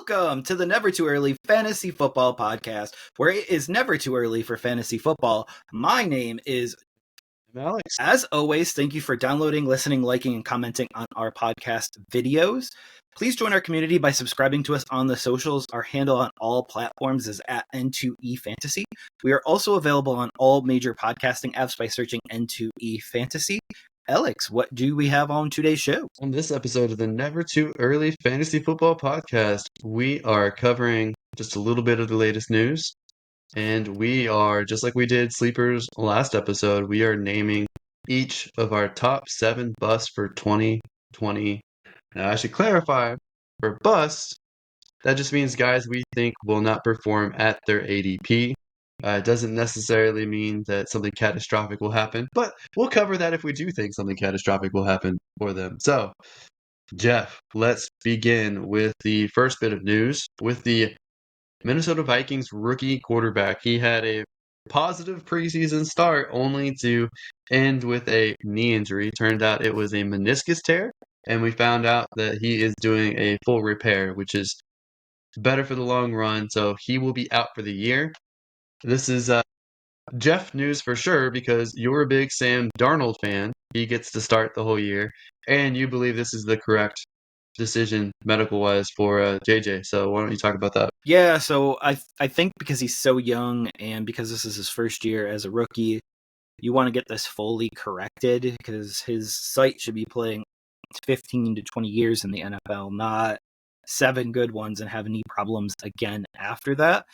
Welcome to the Never Too Early Fantasy Football Podcast, where it is never too early for fantasy football. My name is Alex. As always, thank you for downloading, listening, liking, and commenting on our podcast videos. Please join our community by subscribing to us on the socials. Our handle on all platforms is at N2E Fantasy. We are also available on all major podcasting apps by searching N2E Fantasy. Alex, what do we have on today's show? On this episode of the Never Too Early Fantasy Football Podcast, we are covering just a little bit of the latest news. And we are, just like we did Sleepers last episode, we are naming each of our top 7 busts for 2020. Now, I should clarify, for busts, that just means guys we think will not perform at their ADP. It doesn't necessarily mean that something catastrophic will happen, but we'll cover that if we do think something catastrophic will happen for them. So, Jeff, let's begin with the first bit of news with the Minnesota Vikings rookie quarterback. He had a positive preseason start only to end with a knee injury. Turned out it was a meniscus tear, and we found out that he is doing a full repair, which is better for the long run. So he will be out for the year. This is Jeff news for sure because you're a big Sam Darnold fan. He gets to start the whole year, and you believe this is the correct decision medical-wise for JJ. So why don't you talk about that? Yeah, so I think because he's so young and because this is his first year as a rookie, you want to get this fully corrected because his site should be playing 15 to 20 years in the NFL, not 7 good ones and have knee problems again after that.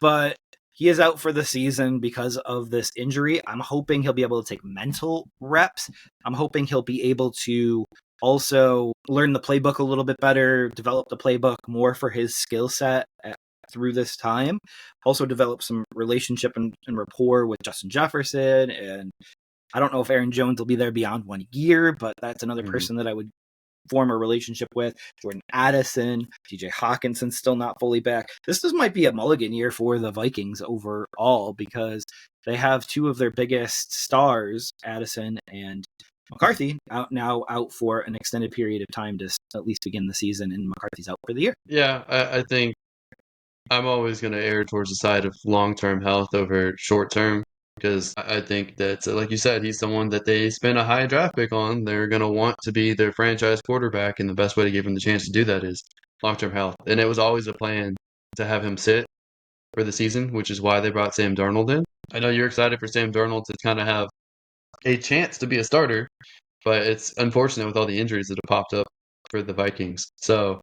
But he is out for the season because of this injury. I'm hoping he'll be able to take mental reps. I'm hoping he'll be able to also learn the playbook a little bit better, develop the playbook more for his skill set through this time. Also develop some relationship and rapport with Justin Jefferson. And I don't know if Aaron Jones will be there beyond 1 year, but that's another person that I would form a relationship with. Jordan Addison, TJ Hawkinson's still not fully back. This might be a mulligan year for the Vikings overall because they have 2 of their biggest stars, Addison and McCarthy, out for an extended period of time to at least begin the season, and McCarthy's out for the year. Yeah, I think I'm always going to err towards the side of long-term health over short-term because I think that, like you said, he's someone that they spend a high draft pick on. They're going to want to be their franchise quarterback, and the best way to give him the chance to do that is long-term health. And it was always a plan to have him sit for the season, which is why they brought Sam Darnold in. I know you're excited for Sam Darnold to kind of have a chance to be a starter, but it's unfortunate with all the injuries that have popped up for the Vikings. So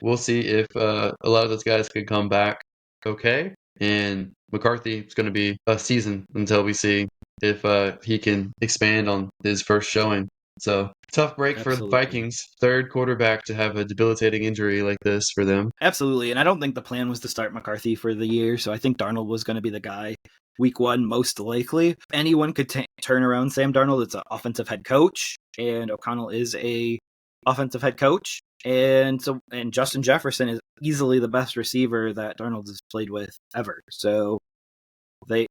we'll see if a lot of those guys could come back okay. And McCarthy, it's going to be a season until we see if he can expand on his first showing. So tough break for the Vikings. Third quarterback to have a debilitating injury like this for them. Absolutely. And I don't think the plan was to start McCarthy for the year. So I think Darnold was going to be the guy week 1, most likely. Anyone could turn around Sam Darnold. It's an offensive head coach, and O'Connell is a offensive head coach. And Justin Jefferson is easily the best receiver that Darnold has played with ever. So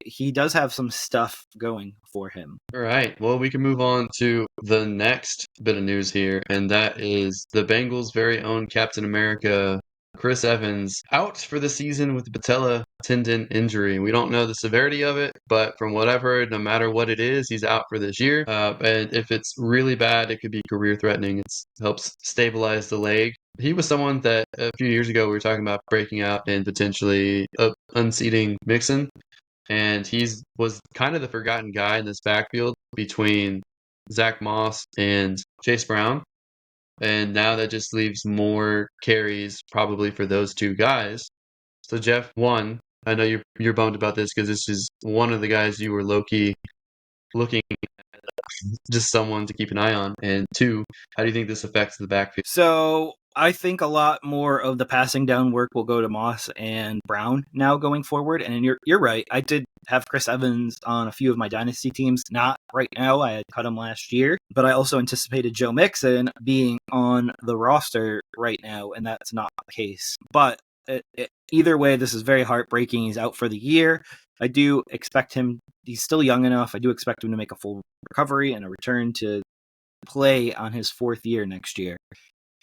he does have some stuff going for him. All right. Well, we can move on to the next bit of news here, and that is the Bengals' very own Captain America, Chris Evans, out for the season with the patella tendon injury. We don't know the severity of it, but from what I've heard, no matter what it is, he's out for this year. And if it's really bad, it could be career-threatening. It helps stabilize the leg. He was someone that a few years ago we were talking about breaking out and potentially unseating Mixon. And was kind of the forgotten guy in this backfield between Zach Moss and Chase Brown. And now that just leaves more carries probably for those 2 guys. So Jeff, 1, I know you're bummed about this because this is one of the guys you were low-key looking at, just someone to keep an eye on. And 2, how do you think this affects the backfield? So I think a lot more of the passing down work will go to Moss and Brown now going forward. And you're right. I did have Chris Evans on a few of my dynasty teams. Not right now. I had cut him last year. But I also anticipated Joe Mixon being on the roster right now, and that's not the case. But either way, this is very heartbreaking. He's out for the year. I do expect him. He's still young enough. I do expect him to make a full recovery and a return to play on his 4th year next year.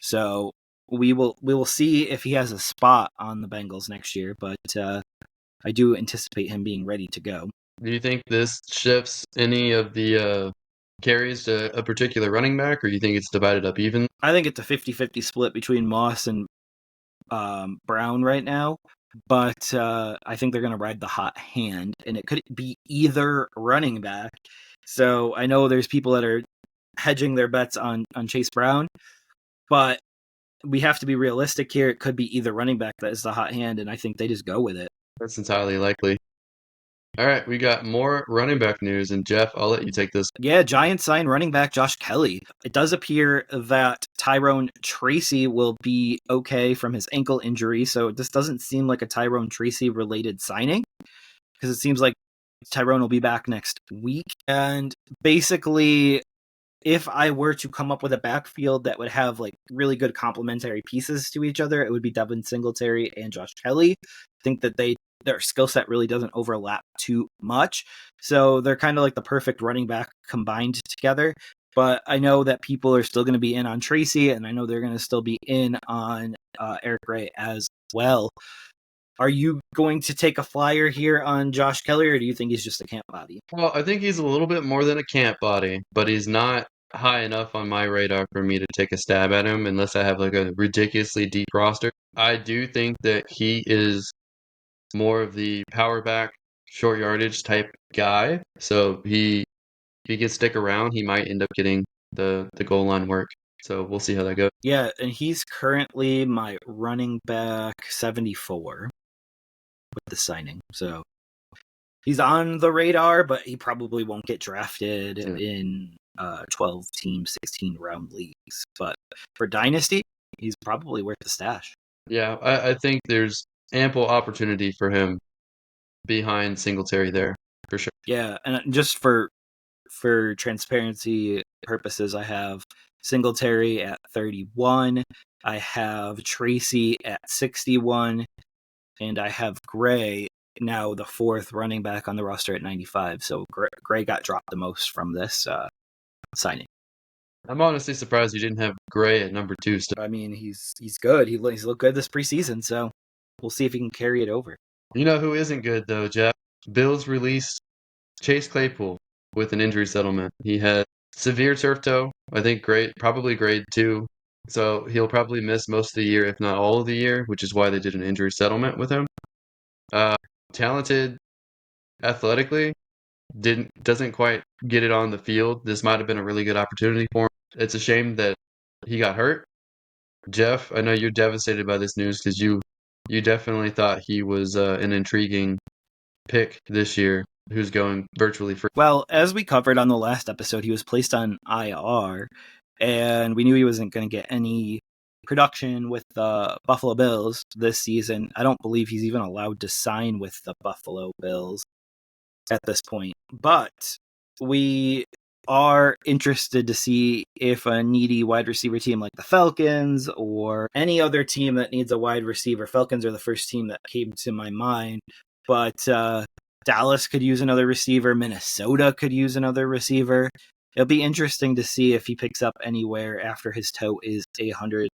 So we will see if he has a spot on the Bengals next year, but I do anticipate him being ready to go. Do you think this shifts any of the carries to a particular running back, or do you think it's divided up even? I think it's a 50-50 split between Moss and Brown right now, but I think they're going to ride the hot hand, and it could be either running back. So I know there's people that are hedging their bets on Chase Brown, but we have to be realistic here. It could be either running back that is the hot hand, and I think they just go with it. That's entirely likely. All right, we got more running back news, and Jeff, I'll let you take this. Yeah, Giants sign running back Josh Kelly. It does appear that Tyrone Tracy will be okay from his ankle injury, so this doesn't seem like a Tyrone Tracy related signing, because it seems like Tyrone will be back next week. And basically, if I were to come up with a backfield that would have like really good complementary pieces to each other, it would be Devin Singletary and Josh Kelly. I think that their skill set really doesn't overlap too much. So they're kind of like the perfect running back combined together. But I know that people are still going to be in on Tracy, and I know they're going to still be in on Eric Ray as well. Are you going to take a flyer here on Josh Kelly, or do you think he's just a camp body? Well, I think he's a little bit more than a camp body, but he's not high enough on my radar for me to take a stab at him unless I have like a ridiculously deep roster. I do think that he is more of the power back, short yardage type guy. So he can stick around. He might end up getting the goal line work. So we'll see how that goes. Yeah, and he's currently my running back 74 with the signing. So he's on the radar, but he probably won't get drafted in 12 team, 16 round leagues. But for Dynasty, he's probably worth the stash. Yeah, I think there's ample opportunity for him behind Singletary there, for sure. Yeah, and just for transparency purposes, I have Singletary at 31. I have Tracy at 61. And I have Gray, now the fourth running back on the roster, at 95. So Gray got dropped the most from this signing. I'm honestly surprised you didn't have Gray at number 2 still. I mean, he's good. He's looked good this preseason, so we'll see if he can carry it over. You know who isn't good though, Jeff? Bills released Chase Claypool with an injury settlement. He had severe turf toe, I think probably grade 2. So he'll probably miss most of the year, if not all of the year, which is why they did an injury settlement with him. Talented athletically, doesn't quite get it on the field. This might have been a really good opportunity for him. It's a shame that he got hurt. Jeff, I know you're devastated by this news because you definitely thought he was an intriguing pick this year who's going virtually free. Well, as we covered on the last episode, he was placed on IR, and we knew he wasn't going to get any production with the Buffalo Bills this season. I don't believe he's even allowed to sign with the Buffalo Bills at this point. But we are interested to see if a needy wide receiver team like the Falcons or any other team that needs a wide receiver, Falcons are the first team that came to my mind, but Dallas could use another receiver, Minnesota could use another receiver. It'll be interesting to see if he picks up anywhere after his toe is 100%.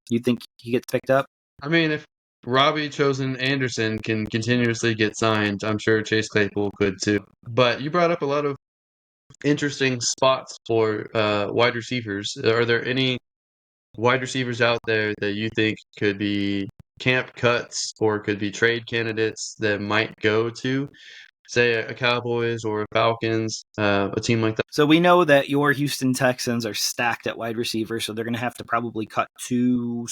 You think he gets picked up? I mean, if Robbie Chosen Anderson can continuously get signed, I'm sure Chase Claypool could too. But you brought up a lot of interesting spots for wide receivers. Are there any wide receivers out there that you think could be camp cuts or could be trade candidates that might go to, say, a Cowboys or a Falcons, a team like that? So we know that your Houston Texans are stacked at wide receiver, so they're going to have to probably cut two,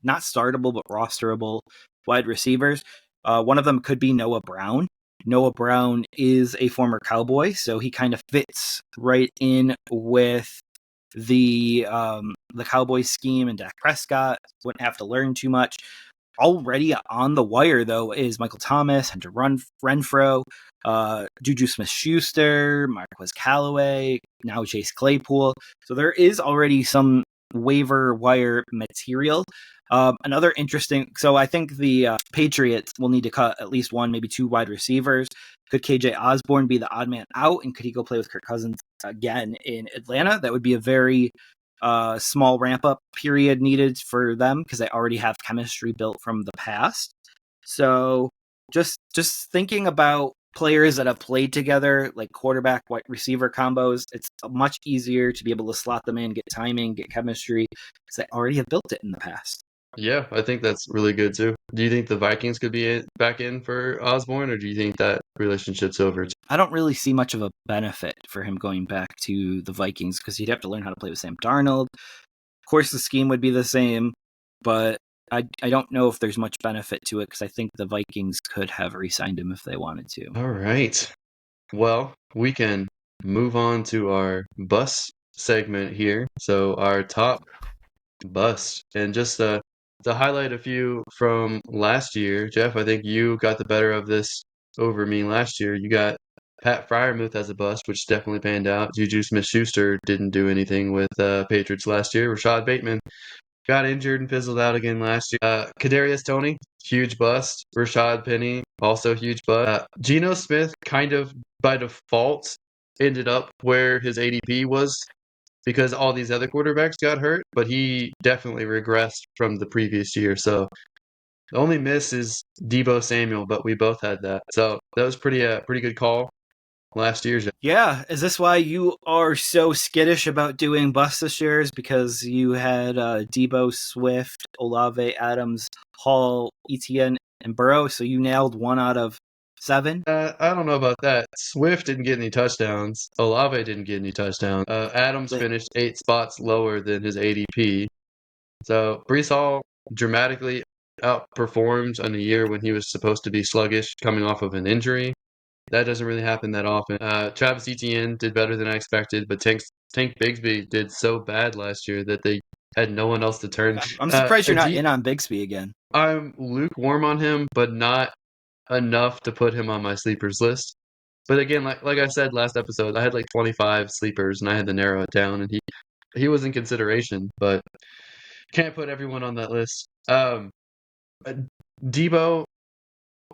not startable, but rosterable wide receivers. One of them could be Noah Brown. Noah Brown is a former Cowboy, so he kind of fits right in with the Cowboys scheme, and Dak Prescott wouldn't have to learn too much. Already on the wire, though, is Michael Thomas, Hunter Renfro, Juju Smith-Schuster, Marquez Callaway, now Chase Claypool. So there is already some waiver wire material. Another interesting, so I think the Patriots will need to cut at least one, maybe two wide receivers. Could KJ Osborne be the odd man out, and could he go play with Kirk Cousins again in Atlanta? That would be a very small ramp up period needed for them because they already have chemistry built from the past. So just thinking about players that have played together, like quarterback, wide receiver combos, it's much easier to be able to slot them in, get timing, get chemistry, because they already have built it in the past. Yeah, I think that's really good too. Do you think the Vikings could be back in for Osborne, or do you think that relationship's over? I don't really see much of a benefit for him going back to the Vikings because he'd have to learn how to play with Sam Darnold. Of course, the scheme would be the same, but I don't know if there's much benefit to it because I think the Vikings could have re-signed him if they wanted to. All right. Well, we can move on to our bus segment here. So our top bust. And just to highlight a few from last year, Jeff, I think you got the better of this over me last year. You got Pat Fryermuth as a bust, which definitely panned out. Juju Smith-Schuster didn't do anything with Patriots last year. Rashad Bateman got injured and fizzled out again last year. Kadarius Toney, huge bust. Rashad Penny, also huge bust. Geno Smith, kind of by default, ended up where his ADP was because all these other quarterbacks got hurt, but he definitely regressed from the previous year. So the only miss is Debo Samuel, but we both had that. So that was pretty good call last year. Yeah, is this why you are so skittish about doing bust this year? Is because you had Debo, Swift, Olave, Adams, Hall, Etienne, and Burrow, so you nailed 1 out of 7? I don't know about that. Swift didn't get any touchdowns. Olave didn't get any touchdowns. Adams Like, finished 8 spots lower than his ADP. So Brees Hall dramatically outperformed in a year when he was supposed to be sluggish coming off of an injury. That doesn't really happen that often. Travis Etienne did better than I expected, but Tank Bigsby did so bad last year that they had no one else to turn. I'm surprised you're not D- in on Bigsby again. I'm lukewarm on him, but not enough to put him on my sleepers list. But again, like I said last episode, I had like 25 sleepers and I had to narrow it down, and he was in consideration, but can't put everyone on that list. Uh, Debo,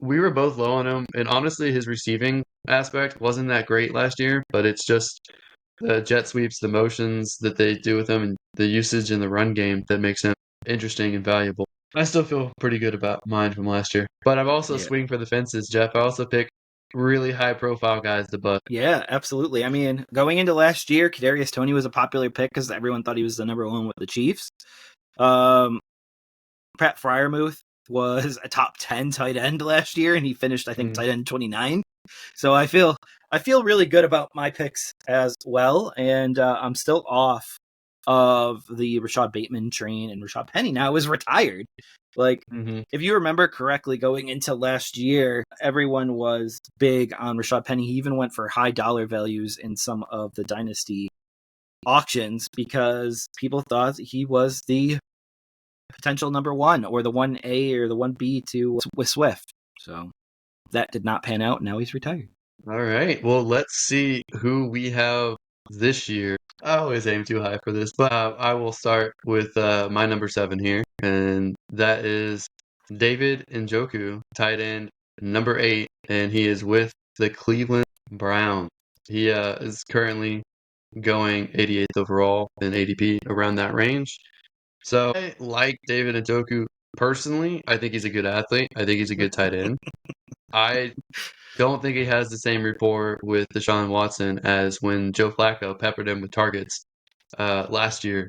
we were both low on him, and honestly, his receiving aspect wasn't that great last year, but it's just the jet sweeps, the motions that they do with him, and the usage in the run game that makes him interesting and valuable. I still feel pretty good about mine from last year, but I'm also Yeah. swinging for the fences, Jeff. I also pick really high profile guys to bust. Yeah, absolutely. I mean, going into last year, Kadarius Toney was a popular pick because everyone thought he was the number 1 with the Chiefs. Um, Pat Fryermuth was a top 10 tight end last year, and he finished, I think, tight end 29. So I feel really good about my picks as well, and I'm still off of the Rashad Bateman train, and Rashad Penny now is retired. Like, Mm-hmm. if you remember correctly, going into last year, everyone was big on Rashad Penny. He even went for high dollar values in some of the dynasty auctions because people thought he was the potential number 1 or the 1A or the 1B to with Swift. So that did not pan out. Now he's retired. All right. Well, let's see who we have this year. I always aim too high for this, but I will start with my number 7 here, and that is David Njoku, tight end number 8, and he is with the Cleveland Browns. He is currently going 88th overall in ADP, around that range. So I like David Njoku personally. I think he's a good athlete. I think he's a good tight end. I don't think he has the same rapport with Deshaun Watson as when Joe Flacco peppered him with targets last year.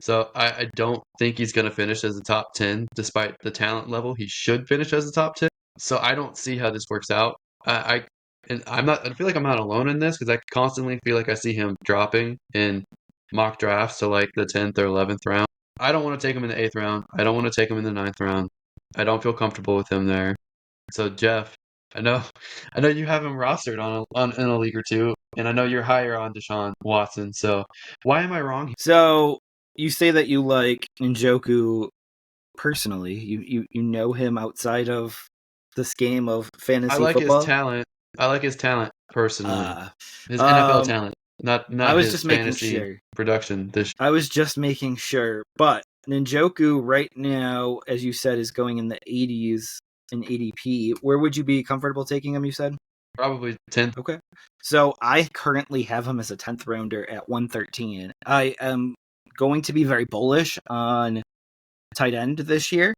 So I don't think he's going to finish as a top 10, despite the talent level. He should finish as a top 10. So I don't see how this works out. And I'm not. I feel like I'm not alone in this because I constantly feel like I see him dropping in mock drafts to like the 10th or 11th round. I don't want to take him in the 8th round. I don't want to take him in the 9th round. I don't feel comfortable with him there. So Jeff, I know, I know you have him rostered on in a league or two, and I know you're higher on Deshaun Watson. So why am I wrong? So you say that you like Njoku personally. You know him outside of this game of I fantasy like his football. talent. I like his talent personally. Uh, His NFL um, talent, I not was his just making fantasy sure. production. This I was just making sure. But Njoku right now, as you said, is going in the 80s in ADP. Where would you be comfortable taking him, you said? probably 10th. Okay. So I currently have him as a 10th rounder at 113. I am going to be very bullish on tight end this year,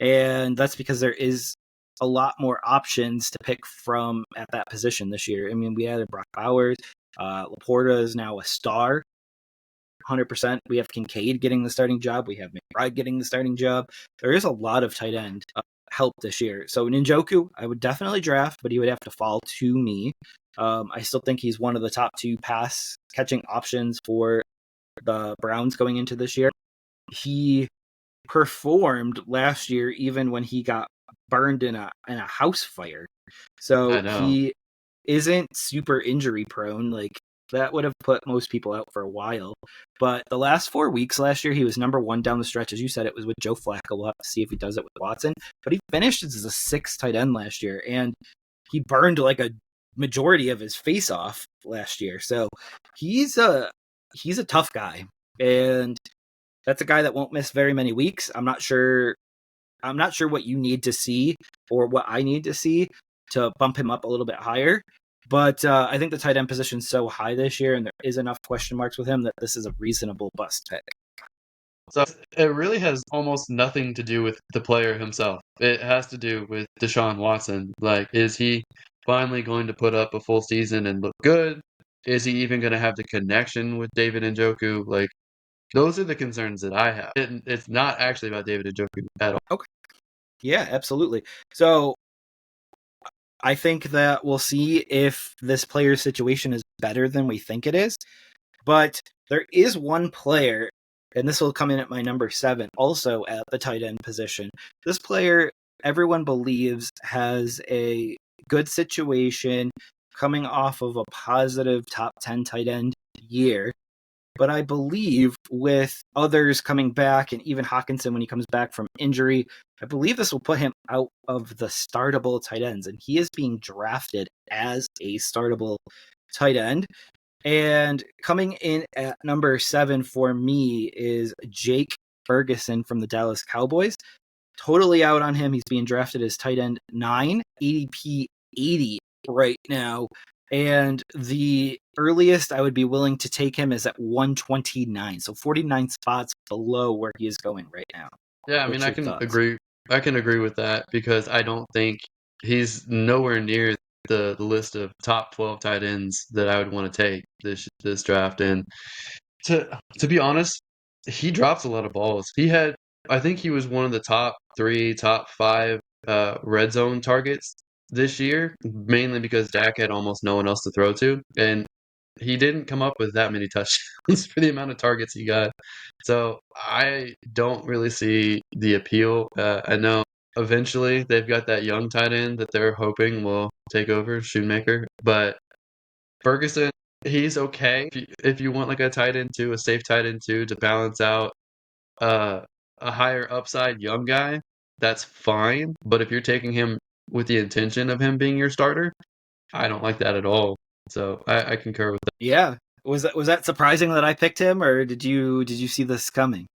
and that's because there is a lot more options to pick from at that position this year. I mean, we added Brock Bowers. Laporta is now a star, 100%. We have Kincaid getting the starting job. We have McBride getting the starting job. There is a lot of tight end help this year. So Njoku, I would definitely draft, but he would have to fall to me. I still think he's one of the top 2 pass catching options for the Browns going into this year. He performed last year even when he got burned in a house fire. So I know. he isn't super injury prone. Like, that would have put most people out for a while. But the last 4 weeks last year, he was number 1 down the stretch. As you said, it was with Joe Flacco. We'll have to see if he does it with Watson. But he finished as a 6th tight end last year, and he burned like a majority of his face off last year. So he's a tough guy, and that's a guy that won't miss very many weeks. I'm not sure what you need to see or what I need to see to bump him up a little bit higher. But I think the tight end position is so high this year, and there is enough question marks with him that this is a reasonable bust pick. So it really has almost nothing to do with the player himself. It has to do with Deshaun Watson. Like, is he finally going to put up a full season and look good? Is he even going to have the connection with David Njoku? Like, those are the concerns that I have. It's not actually about David Njoku at all. Okay. Yeah, absolutely. So I think that we'll see if this player's situation is better than we think it is. But there is one player, and this will come in at my number 7, also at the tight end position. This player, everyone believes, has a good situation coming off of a positive top 10 tight end year. But I believe with others coming back, and even Hawkinson when he comes back from injury, I believe this will put him out of the startable tight ends. And he is being drafted as a startable tight end. And coming in at number 7 for me is Jake Ferguson from the Dallas Cowboys. Totally out on him. He's being drafted as tight end 9, ADP 80 right now. And the earliest I would be willing to take him is at 129. So 49 spots below where he is going right now. Yeah, I mean, What's I your can thoughts? agree. I can agree with that because I don't think he's nowhere near the list of top 12 tight ends that I would want to take this draft. And to be honest, he drops a lot of balls. I think he was one of the top 3, top 5 red zone targets this year, mainly because Dak had almost no one else to throw to, and he didn't come up with that many touchdowns for the amount of targets he got. So I don't really see the appeal. I know eventually they've got that young tight end that they're hoping will take over, Shoemaker, but Ferguson, he's okay. If you want like a tight end too, a safe tight end too, to balance out uh, a higher upside young guy, that's fine. But if you're taking him with the intention of him being your starter, I don't like that at all. So I concur with that. Yeah. Was that surprising that I picked him, or did you see this coming?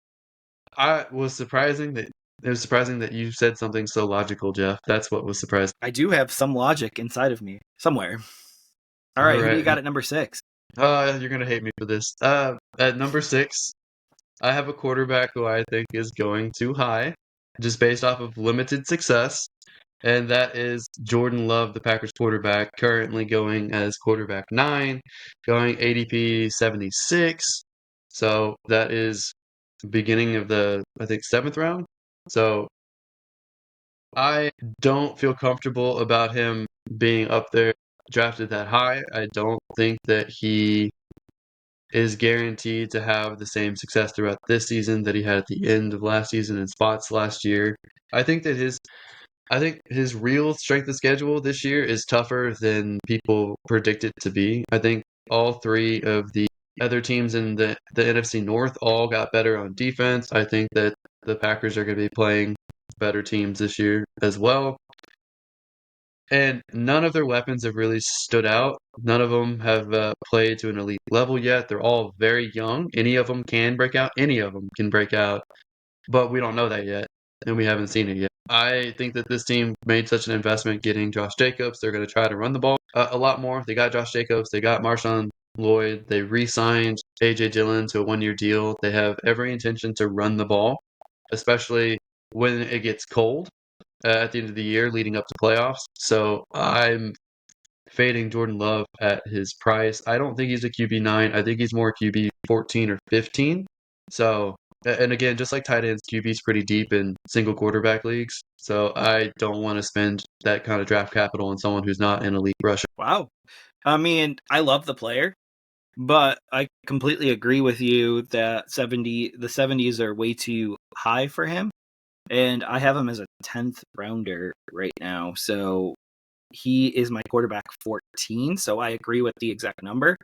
It was surprising that you said something so logical, Jeff. That's what was surprising. I do have some logic inside of me somewhere. All All right, who do you right. got at number 6? You're gonna hate me for this. At number 6, I have a quarterback who I think is going too high, just based off of limited success, and that is Jordan Love, the Packers quarterback, currently going as quarterback 9, going ADP 76. So that is beginning of the, I think, 7th round. So I don't feel comfortable about him being up there drafted that high. I don't think that he is guaranteed to have the same success throughout this season that he had at the end of last season in spots last year. I think that his real strength of schedule this year is tougher than people predict it to be. I think all 3 of the other teams in the NFC North all got better on defense. I think that the Packers are going to be playing better teams this year as well. And none of their weapons have really stood out. None of them have played to an elite level yet. They're all very young. Any of them can break out. Any of them can break out. But we don't know that yet, and we haven't seen it yet. I think that this team made such an investment getting Josh Jacobs. They're going to try to run the ball a lot more. They got Josh Jacobs. They got Marshawn Lloyd. They re-signed A.J. Dillon to a 1-year deal. They have every intention to run the ball, especially when it gets cold at the end of the year leading up to playoffs. So I'm fading Jordan Love at his price. I don't think he's a QB9. I think he's more QB 14 or 15. So, and again, just like tight ends, QB's pretty deep in single quarterback leagues. So I don't want to spend that kind of draft capital on someone who's not an elite rusher. Wow. I mean, I love the player, but I completely agree with you that the 70s are way too high for him. And I have him as a 10th rounder right now. So he is my quarterback 14. So I agree with the exact number.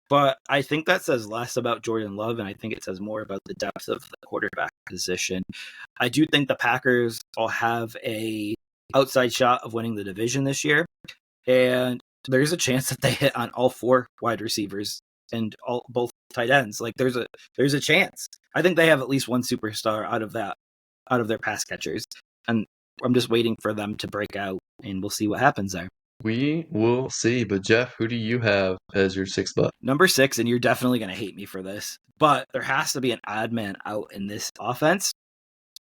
But I think that says less about Jordan Love, and I think it says more about the depth of the quarterback position. I do think the Packers will have a outside shot of winning the division this year, and there's a chance that they hit on all four wide receivers and both tight ends. Like there's a chance. I think they have at least one superstar out of their pass catchers, and I'm just waiting for them to break out, and we'll see what happens there. We will see. But Jeff, who do you have as your sixth butt? Number 6, and you're definitely going to hate me for this, but there has to be an odd man out in this offense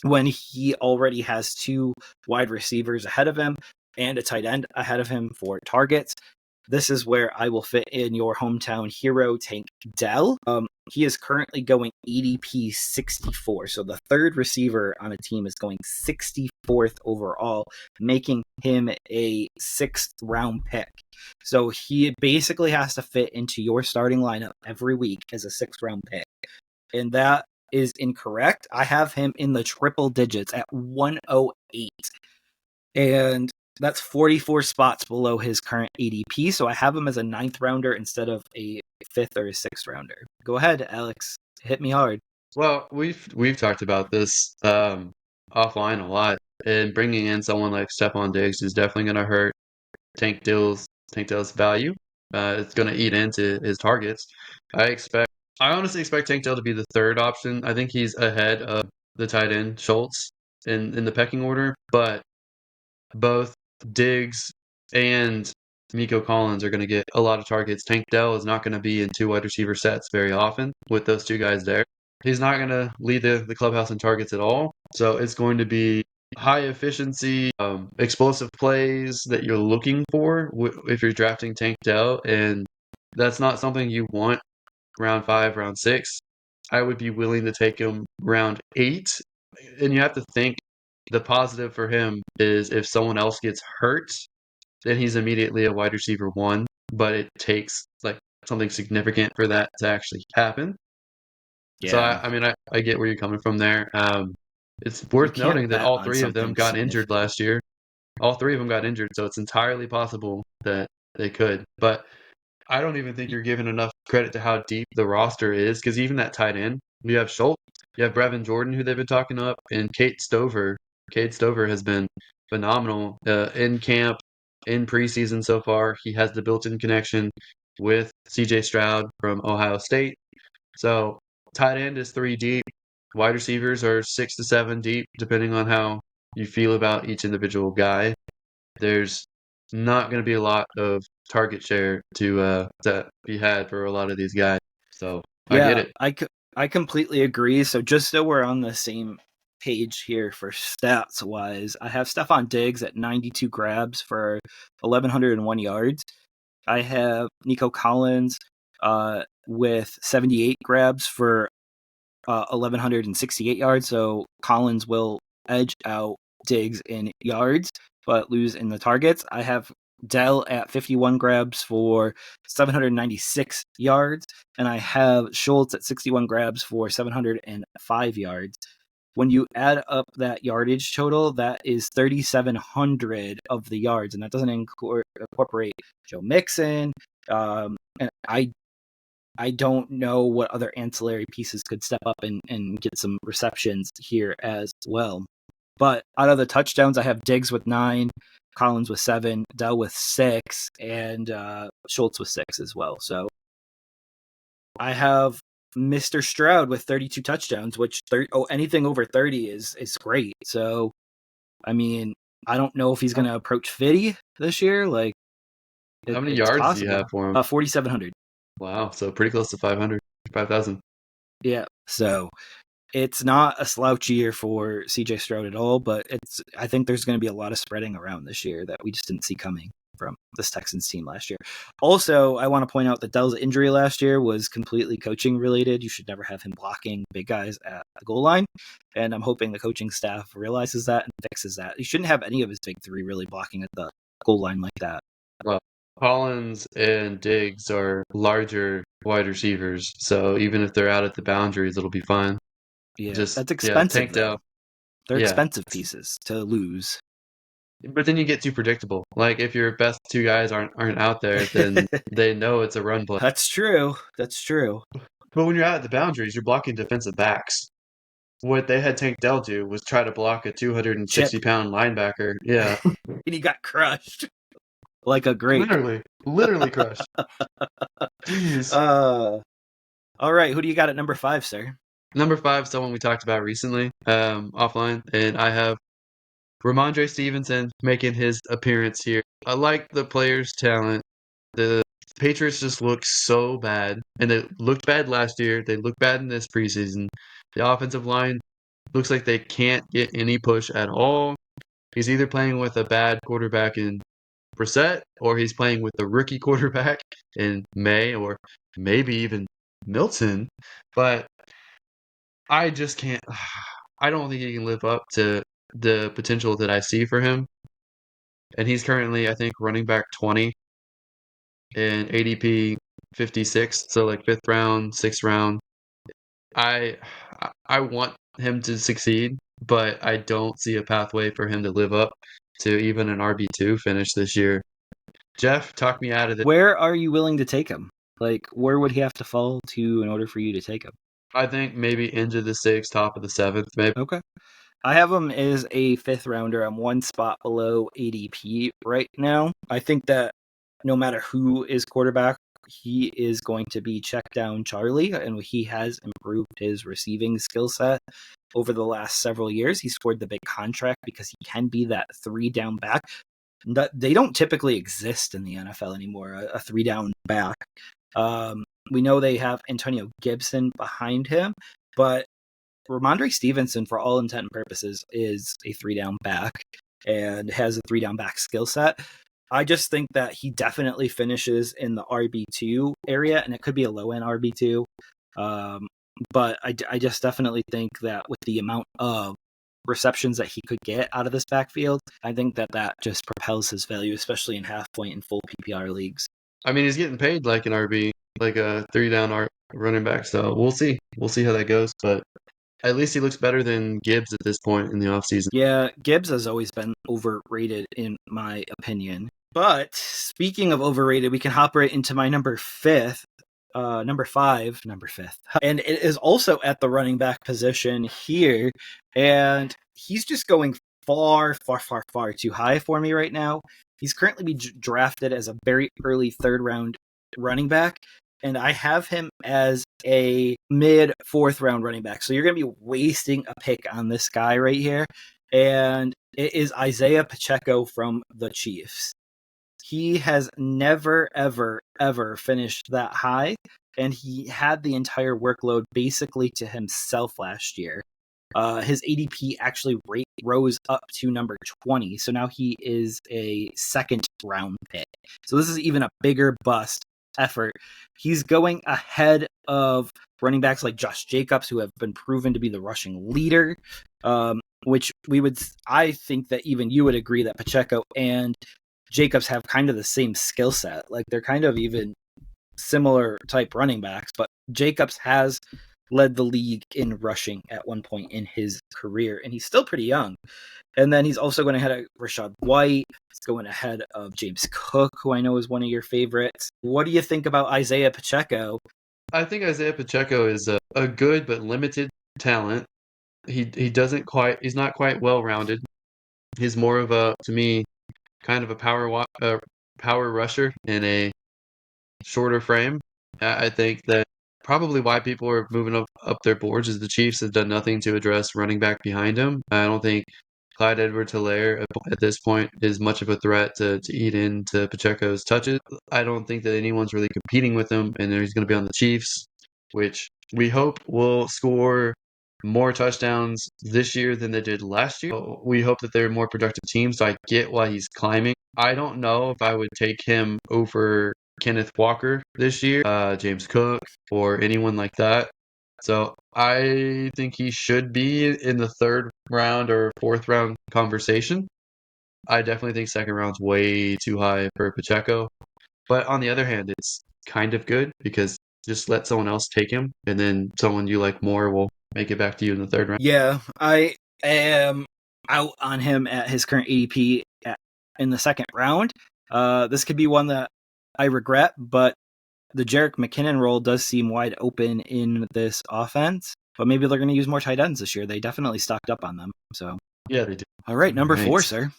when he already has two wide receivers ahead of him and a tight end ahead of him for targets. This is where I will fit in your hometown hero, Tank Dell. He is currently going ADP 64. So the third receiver on a team is going 64th overall, making him a 6th round pick. So he basically has to fit into your starting lineup every week as a 6th round pick. And that is incorrect. I have him in the triple digits at 108. And that's 44 spots below his current ADP. So I have him as a 9th rounder instead of a 5th or a 6th rounder. Go ahead, Alex. Hit me hard. Well, we've talked about this offline a lot, and bringing in someone like Stephon Diggs is definitely going to hurt Tank Dell's value. It's going to eat into his targets. I expect. I honestly expect Tank Dell to be the third option. I think he's ahead of the tight end Schultz in the pecking order, but both Diggs and Nico Collins are going to get a lot of targets. Tank Dell is not going to be in two wide receiver sets very often with those two guys there. He's not going to lead the clubhouse in targets at all. So it's going to be high efficiency, explosive plays that you're looking for if you're drafting Tank Dell. And that's not something you want round 5, round 6. I would be willing to take him round 8. And you have to think the positive for him is if someone else gets hurt, then he's immediately a wide receiver 1. But it takes like something significant for that to actually happen. So Yeah. I mean, I get where you're coming from there. It's worth You can't noting that bet all on three of them something got injured significant. last year. All three of them got injured, so it's entirely possible that they could. But I don't even think you're giving enough credit to how deep the roster is, because even that tight end, you have Schultz, you have Brevin Jordan, who they've been talking up, and Kate Stover. Kate Stover has been phenomenal in camp, in preseason so far. He has the built-in connection with C.J. Stroud from Ohio State. So tight end is 3 deep. Wide receivers are 6 to 7 deep, depending on how you feel about each individual guy. There's not going to be a lot of target share to be had for a lot of these guys. So I get Yeah, it. I completely agree. So just so we're on the same page here for stats wise, I have Stephon Diggs at 92 grabs for 1,101 yards. I have Nico Collins with 78 grabs for 1,168 yards. So Collins will edge out Diggs in yards, but lose in the targets. I have Dell at 51 grabs for 796 yards, and I have Schultz at 61 grabs for 705 yards. When you add up that yardage total, that is 3,700 of the yards, and that doesn't incorporate Joe Mixon. And I don't know what other ancillary pieces could step up and get some receptions here as well. But out of the touchdowns, I have Diggs with 9, Collins with 7, Dell with 6, and Schultz with 6 as well. So I have Mr. Stroud with 32 touchdowns, which anything over 30 is great. So, I mean, I don't know if he's going to approach 50 this year. Like, How many it's yards do you possible. have for him? 4,700. Wow, so pretty close to 500, 5,000. Yeah. So it's not a slouchy year for CJ Stroud at all, but I think there's going to be a lot of spreading around this year that we just didn't see coming from this Texans team last year. Also, I want to point out that Dell's injury last year was completely coaching related. You should never have him blocking big guys at the goal line. And I'm hoping the coaching staff realizes that and fixes that. You shouldn't have any of his big three really blocking at the goal line like that. Well, Collins and Diggs are larger wide receivers, so even if they're out at the boundaries, it'll be fine. Yeah, Just, that's yeah, expensive Tank though. Dell. They're Yeah. expensive pieces to lose. But then you get too predictable. Like if your best two guys aren't out there, then they know it's a run play. That's true. That's true. But when you're out at the boundaries, you're blocking defensive backs. What they had Tank Dell do was try to block a 260 Chip. pound linebacker. Yeah. And he got crushed like a grape. Literally crushed. Jeez. All right. Who do you got at number 5, sir? Number 5, someone we talked about recently, offline, and I have Ramondre Stevenson making his appearance here. I like the player's talent. The Patriots just look so bad, and they looked bad last year. They look bad in this preseason. The offensive line looks like they can't get any push at all. He's either playing with a bad quarterback in Brissett, or he's playing with the rookie quarterback in May, or maybe even Milton. But I just can't. I don't think he can live up to the potential that I see for him. And he's currently, I think, running back 20 in ADP 56, so like fifth round, sixth round. I I want him to succeed, but I don't see a pathway for him to live up to even an RB2 finish this year. Jeff, talk me out of it. Where are you willing to take him? Like, where would he have to fall to in order for you to take him? I think maybe into the sixth, top of the seventh, maybe. Okay. I have him as a 5th rounder. I'm one spot below ADP right now. I think that no matter who is quarterback, he is going to be check down Charlie, and he has improved his receiving skill set over the last several years. He scored the big contract because he can be that 3 down back. They don't typically exist in the NFL anymore, a 3 down back. We know they have Antonio Gibson behind him, but Ramondre Stevenson, for all intent and purposes, is a 3 down back and has a 3 down back skill set. I just think that he definitely finishes in the RB2 area, and it could be a low end RB2. But I just definitely think that with the amount of receptions that he could get out of this backfield, I think that just propels his value, especially in half point and full PPR leagues. I mean, he's getting paid like an RB, like a 3 down running back, so we'll see. We'll see how that goes, but at least he looks better than Gibbs at this point in the offseason. Yeah, Gibbs has always been overrated, in my opinion. But speaking of overrated, we can hop right into my number 5th. Number 5th. And it is also at the running back position here. And he's just going far too high for me right now. He's currently drafted as a very early 3rd round running back. And I have him as a mid 4th round running back. So you're going to be wasting a pick on this guy right here. And it is Isaiah Pacheco from the Chiefs. He has never, ever finished that high. And he had the entire workload basically to himself last year. His ADP actually rose up to number 20. So now he is a 2nd round pick. So this is even a bigger bust effort. He's going ahead of running backs like Josh Jacobs, who have been proven to be the rushing leader, which I think that even you would agree that Pacheco and Jacobs have kind of the same skill set. Like they're kind of even similar type running backs, but Jacobs has led the league in rushing at one point in his career, and he's still pretty young. And then he's also going ahead of Rachaad White. He's going ahead of James Cook, who I know is one of your favorites. What do you think about Isaiah Pacheco? I think Isaiah Pacheco is a good but limited talent. He's not quite well rounded. He's more of to me, kind of a power rusher in a shorter frame. I think that probably why people are moving up their boards is the Chiefs have done nothing to address running back behind him. I don't think Clyde Edwards-Helaire at this point is much of a threat to eat into Pacheco's touches. I don't think that anyone's really competing with him, and he's going to be on the Chiefs, which we hope will score more touchdowns this year than they did last year. We hope that they're a more productive team, so I get why he's climbing. I don't know if I would take him over Kenneth Walker this year, James Cook, or anyone like that. So I think he should be in the third round or fourth round conversation. I definitely think second round's way too high for Pacheco. But on the other hand, it's kind of good because just let someone else take him, and then someone you like more will make it back to you in the third round. Yeah, I am out on him at his current ADP in the second round. This could be one that I regret, but the Jerick McKinnon role does seem wide open in this offense. But maybe they're going to use more tight ends this year. They definitely stocked up on them. So Yeah, they do. All right, number Right. 4, sir.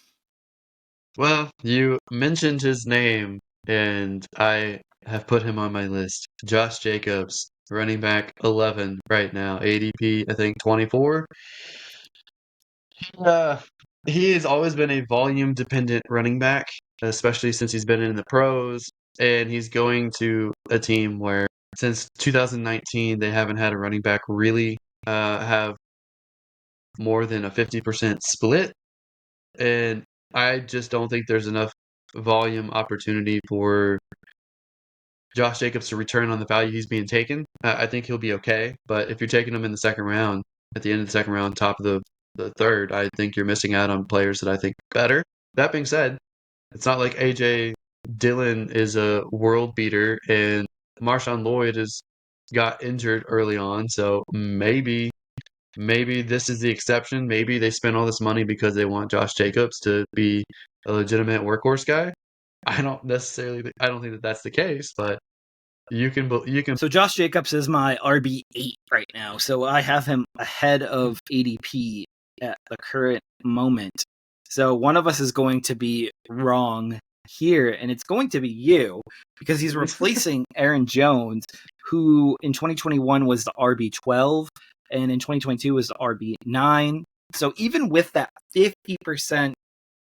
Well, you mentioned his name, and I have put him on my list. Josh Jacobs, running back 11 right now, ADP, I think 24. Uh, he has always been a volume dependent running back, especially since he's been in the pros, and he's going to a team where since 2019 they haven't had a running back really have more than a 50% split, and I just don't think there's enough volume opportunity for Josh Jacobs to return on the value he's being taken. I think he'll be okay, but if you're taking him in the second round, at the end of the second round, top of the third, I think you're missing out on players that I think better. That being said, it's not like AJ Dillon is a world beater and Marshawn Lloyd has got injured early on, so maybe this is the exception. Maybe they spent all this money because they want Josh Jacobs to be a legitimate workhorse guy. I don't think that that's the case, but you can So Josh Jacobs is my RB8 right now. So I have him ahead of ADP at the current moment. So one of us is going to be wrong here, and it's going to be you because he's replacing Aaron Jones, who in 2021 was the RB12 and in 2022 was the RB9. So even with that 50%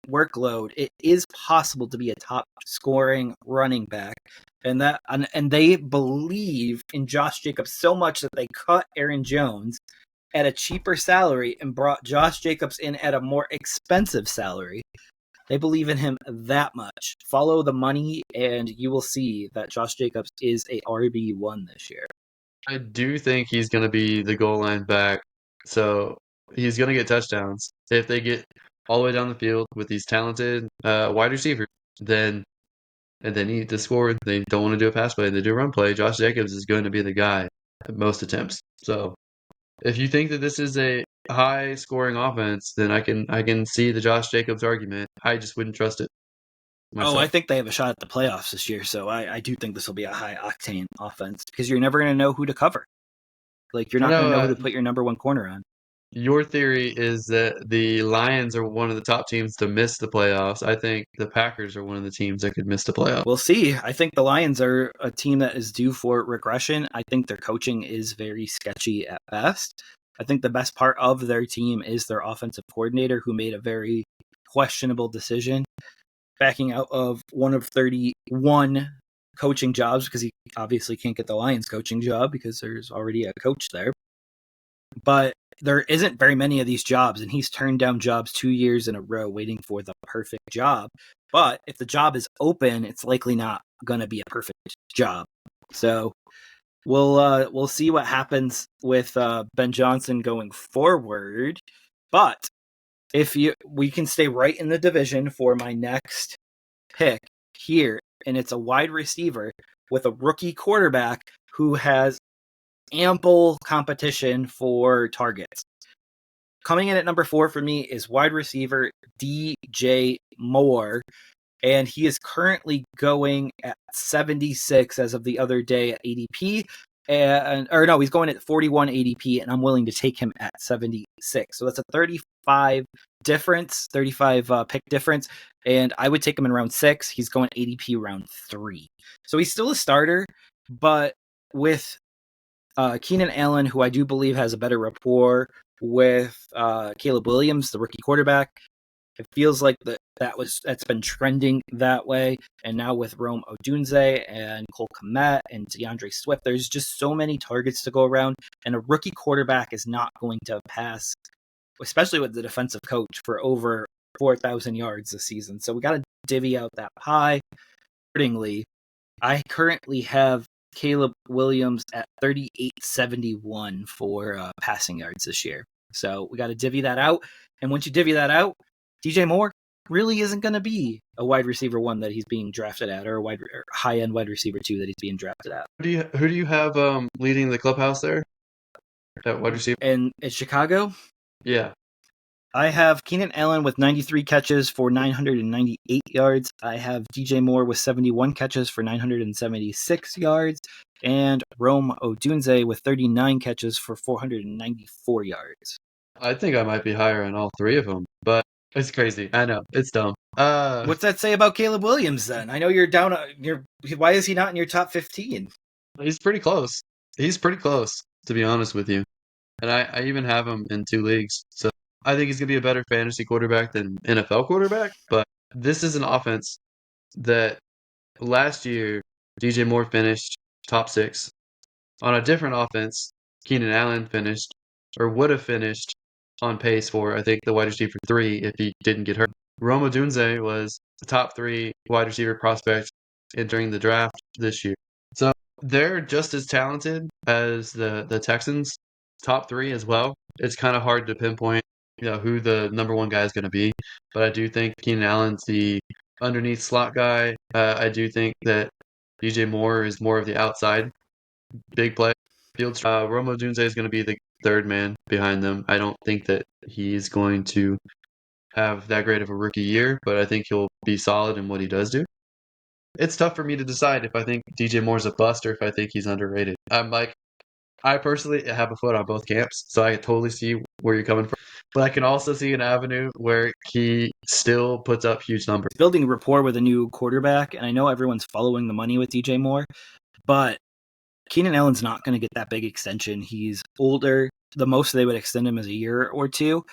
workload, it is possible to be a top scoring running back. And they believe in Josh Jacobs so much that they cut Aaron Jones at a cheaper salary and brought Josh Jacobs in at a more expensive salary. They believe in him that much. Follow the money, and you will see that Josh Jacobs is a RB1 this year. I do think he's going to be the goal line back, so he's going to get touchdowns. If they get all the way down the field with these talented wide receivers, then and they need to score. They don't want to do a pass play. They do a run play. Josh Jacobs is going to be the guy at most attempts. So if you think that this is a high scoring offense, then I can see the Josh Jacobs argument. I just wouldn't trust it Oh, I myself. think they have a shot at the playoffs this year, so I do think this will be a high octane offense because you're never going to know who to cover. Like, you're I not going to know know who to put your number one corner on. your theory is that the Lions are one of the top teams to miss the playoffs. I think the Packers are one of the teams that could miss the playoffs. We'll see. I think the Lions are a team that is due for regression. I think their coaching is very sketchy at best. I think the best part of their team is their offensive coordinator, who made a very questionable decision, backing out of one of 31 coaching jobs because he obviously can't get the Lions coaching job because there's already a coach there. But there isn't very many of these jobs, and he's turned down jobs 2 years in a row waiting for the perfect job. But if the job is open, it's likely not going to be a perfect job. So we'll see what happens with Ben Johnson going forward. But we can stay right in the division for my next pick here, and it's a wide receiver with a rookie quarterback who has ample competition for targets. Coming in at number 4 for me is wide receiver DJ Moore, and he is currently going at 76 as of the other day at ADP. He's going at 41 ADP, and I'm willing to take him at 76. So that's a 35 pick difference, and I would take him in round 6. He's going ADP round 3. So he's still a starter, but with Keenan Allen, who I do believe has a better rapport with Caleb Williams, the rookie quarterback, It feels like that's been trending that way. And now with Rome Odunze and Cole Kmet and DeAndre Swift, there's just so many targets to go around. And a rookie quarterback is not going to pass, especially with the defensive coach, for over 4,000 yards this season. So we got to divvy out that pie accordingly. I currently have Caleb Williams at 3,871 for passing yards this year. So we got to divvy that out. And once you divvy that out, DJ Moore really isn't going to be a wide receiver 1 that he's being drafted at, or a high end wide receiver 2 that he's being drafted at. Who do you have leading the clubhouse there at wide receiver? And in Chicago, Yeah, I have Keenan Allen with 93 catches for 998 yards. I have DJ Moore with 71 catches for 976 yards. And Rome Odunze with 39 catches for 494 yards. I think I might be higher on all three of them, but it's crazy. I know it's dumb. What's that say about Caleb Williams then? I know you're down. Why is he not in your top 15? He's pretty close. He's pretty close, to be honest with you. And I even have him in 2 leagues. So I think he's gonna be a better fantasy quarterback than NFL quarterback. But this is an offense that last year DJ Moore finished top 6. On a different offense, Keenan Allen finished or would have finished on pace for, I think, the wide receiver 3 if he didn't get hurt. Rome Odunze was the top 3 wide receiver prospect entering the draft this year. So they're just as talented as the Texans, top 3 as well. It's kind of hard to pinpoint, who the number 1 guy is going to be. But I do think Keenan Allen's the underneath slot guy. I do think that DJ Moore is more of the outside big play. Rome Odunze is going to be the 3rd man behind them. I don't think that he's going to have that great of a rookie year, but I think he'll be solid in what he does do. It's tough for me to decide if I think DJ Moore's a bust or if I think he's underrated. I personally have a foot on both camps, so I totally see where you're coming from. But I can also see an avenue where he still puts up huge numbers. Building rapport with a new quarterback, and I know everyone's following the money with DJ Moore, but Keenan Allen's not going to get that big extension. He's older. The most they would extend him is a year or 2.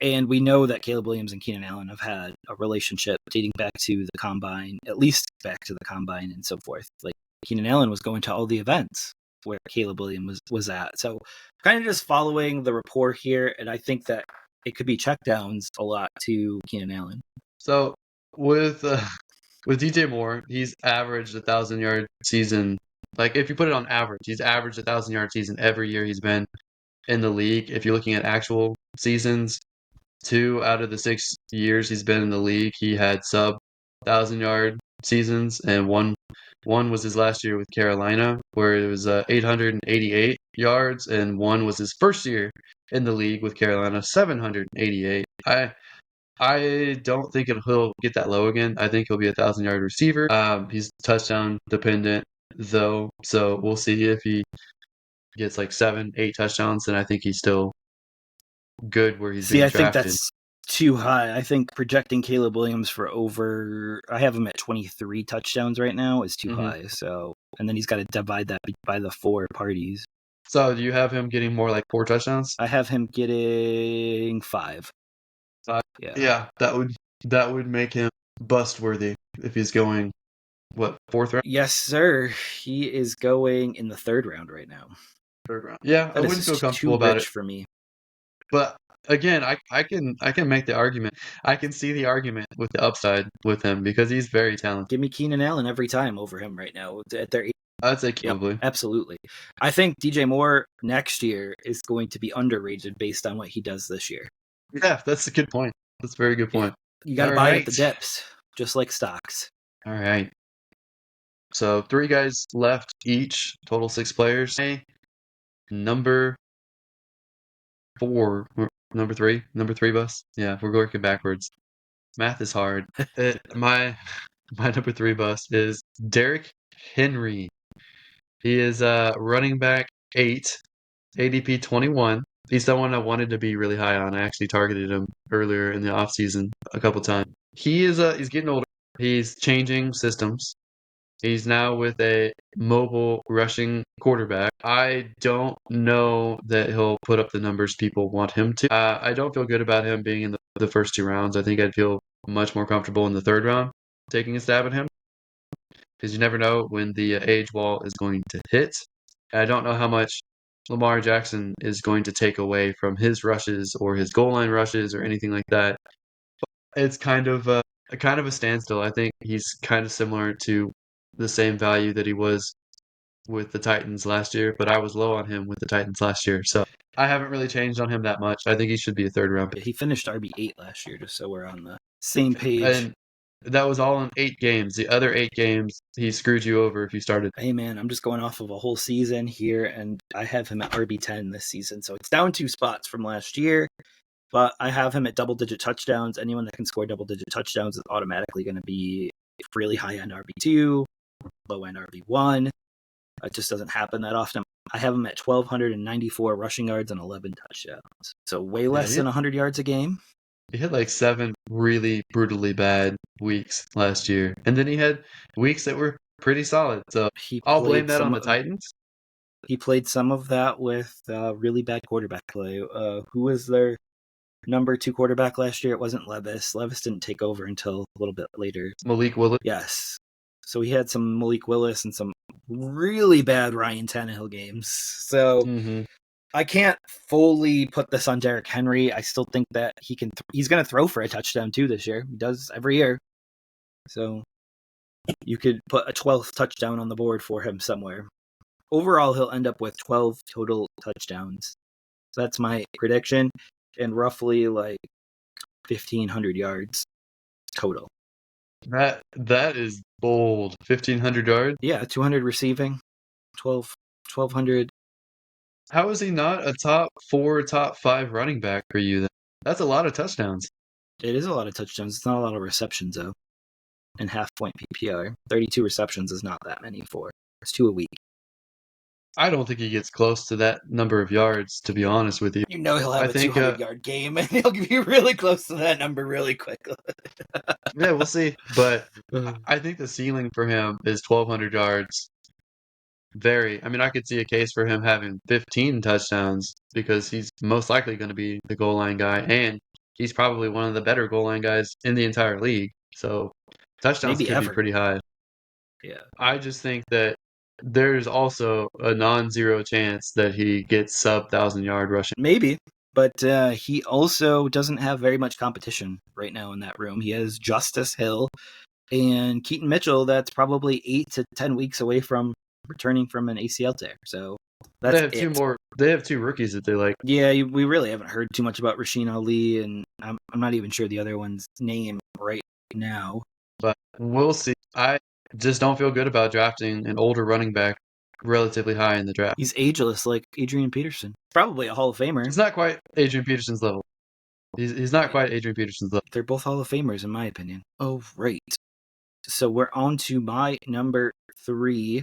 And we know that Caleb Williams and Keenan Allen have had a relationship dating back to the combine, at least back to the combine and so forth. Like Keenan Allen was going to all the events where Caleb Williams was at. So kind of just following the rapport here. And I think that it could be checkdowns a lot to Keenan Allen. So with DJ Moore, he's averaged 1,000-yard season. Like if you put it on average, he's averaged 1,000-yard season every year he's been in the league. If you're looking at actual seasons, 2 out of the 6 years he's been in the league, he had sub 1,000-yard seasons, and one was his last year with Carolina, where it was 888 yards, and one was his first year in the league with Carolina, 788. I don't think he'll get that low again. I think he'll be a 1,000-yard receiver. He's touchdown dependent though, so we'll see if he gets like 7, 8 touchdowns. And I think he's still good where he's being drafted. I think that's too high. I think projecting Caleb Williams for I have him at 23 touchdowns right now is too high. So, and then he's got to divide that by the 4 parties. So do you have him getting more like 4 touchdowns? I have him getting 5. Yeah, that would make him bust worthy if he's going 4th round? Yes, sir. He is going in the 3rd round right now. 3rd round. Yeah, I wouldn't feel comfortable about it for me. But again, I can make the argument. I can see the argument with the upside with him because he's very talented. Give me Keenan Allen every time over him right now at their. I'd say probably. Yep, absolutely. I think DJ Moore next year is going to be underrated based on what he does this year. Yeah, that's a good point. That's a very good point. You got to buy at the dips, just like stocks. All right. So 3 guys left each, total 6 players. Number 3, bus. Yeah, we're working backwards. Math is hard. My number 3 bus is Derrick Henry. He is running back 8, ADP 21. He's someone I wanted to be really high on. I actually targeted him earlier in the offseason a couple times. He's getting older. He's changing systems. He's now with a mobile rushing quarterback. I don't know that he'll put up the numbers people want him to. I don't feel good about him being in the the first two rounds. I think I'd feel much more comfortable in the third round taking a stab at him because you never know when the age wall is going to hit. I don't know how much Lamar Jackson is going to take away from his rushes or his goal line rushes or anything like that. It's kind of a standstill. I think he's kind of similar to the same value that he was with the Titans last year, but I was low on him with the Titans last year. So I haven't really changed on him that much. I think he should be a third round Yeah, pick. he finished RB8 last year, just so we're on the same page. And that was all in 8 games. The other 8 games, he screwed you over if you started. Hey man, I'm just going off of a whole season here, and I have him at RB10 this season, so it's down 2 spots from last year. But I have him at double-digit touchdowns. Anyone that can score double-digit touchdowns is automatically going to be really high-end RB2, low-end RB1. It just doesn't happen that often. I have him at 1,294 rushing yards and 11 touchdowns. So way Yeah, less than 100 yards a game. he had like 7 really brutally bad weeks last year. And then he had weeks that were pretty solid. So He I'll blame played that on some. the Titans. He played some of that with really bad quarterback play. Who was their number 2 quarterback last year? It wasn't Levis. Levis didn't take over until a little bit later. Malik Willis. Yes. So he had some Malik Willis and some really bad Ryan Tannehill games. So Mm-hmm. I can't fully put this on Derrick Henry. I still think that he's going to throw for a touchdown too this year. He does every year. So you could put a 12th touchdown on the board for him somewhere. Overall, he'll end up with 12 total touchdowns. So that's my prediction, and roughly like 1,500 yards total. That is bold. 1,500 yards. Yeah, 200 receiving, 1,200. How is he not a top 4, top 5 running back for you then? That's a lot of touchdowns. It is a lot of touchdowns. It's not a lot of receptions, though. In half-point PPR, 32 receptions is not that many for. It's 2 a week. I don't think he gets close to that number of yards, to be honest with you. You know he'll have I a think, 200-yard game, and he'll be really close to that number really quickly. yeah, we'll see. But I think the ceiling for him is 1,200 yards. I mean, I could see a case for him having 15 touchdowns because he's most likely going to be the goal line guy, and he's probably one of the better goal line guys in the entire league. So touchdowns Maybe could be ever. pretty high. Yeah. I just think that there's also a non-zero chance that he gets sub 1,000 yard rushing. Maybe. But he also doesn't have very much competition right now in that room. He has Justice Hill and Keaton Mitchell that's probably 8 to 10 weeks away from returning from an ACL tear. So that's They have it. They have 2 rookies that they like. Yeah, we really haven't heard too much about Rasheen Ali, and I'm not even sure the other one's name right now. But we'll see. I just don't feel good about drafting an older running back relatively high in the draft. He's ageless like Adrian Peterson. Probably a Hall of Famer. He's not quite Adrian Peterson's level. He's not quite Adrian Peterson's level. They're both Hall of Famers, in my opinion. Oh, right. So we're on to my number 3.